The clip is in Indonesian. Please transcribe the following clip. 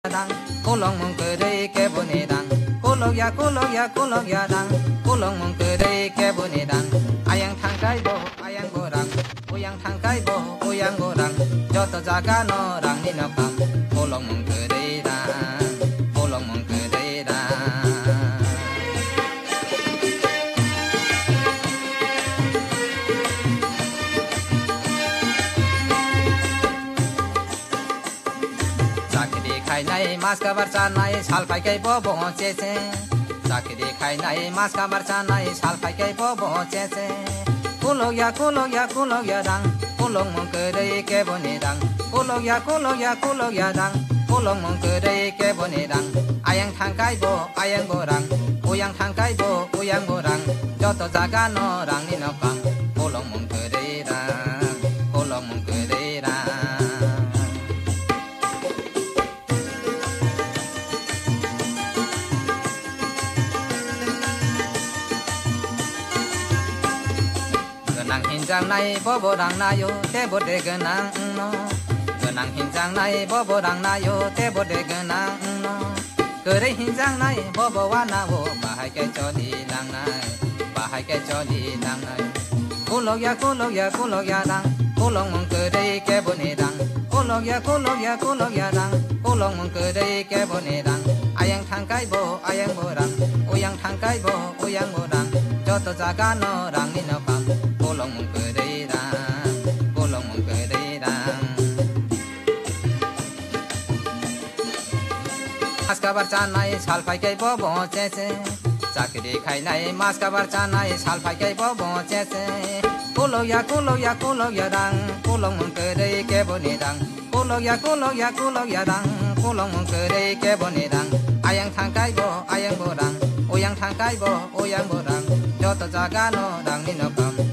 dang kulong mong kedai kebone dang kulok ya dang kulong mong kedai kebone dang ayang thangkai bo ayang gorang uyang thangkai bo uyang gorang joto jaga no rang ni nokam kulong mong kedai dang kulong mong kedai dang खाइनाय मास काबार चानाय साल फाइकै बो चेचे चाकरी खाइनाय मास काबार चानाय साल फाइकै बो चेचे कुलोग या दां कुलोग मं कडै के बने दां कुलोग या दां कुलोग मं कडै के बने दां आयang थांकाय बो आयang गोरां uyang थांकाय बो uyang गोरां जतो जागा न रांनि नकां कुलोग मं कडै दां कुलोग मं कडै दां hinjang nai bobo rang nayo te bode genang no genang hinjang nai bobo rang nayo te bode genang no kere hinjang nai bobo wana wo bahai ke chodi lang nai bahai ke chodi lang nai kulok ya dang kulong mong kere ke bone dang kulok ya dang kulong mong kere ke bone dang ayang thangkai bo ayang borang uyang thangkai bo uyang borang joto jaga no rang ni no kam kulong mong kedai dang kulong mong kedai dang mas kabar chanai sal phaikai bo chece chakri khainai mas kabar chanai sal phaikai bo chece kulok ya dang kulong mong kedai ke bone dang kulok ya dang kulong mong kedai ke bone dang ayang thangkai bo ayang borang uyang thangkai bo uyang borang joto jaga no dang ni no kam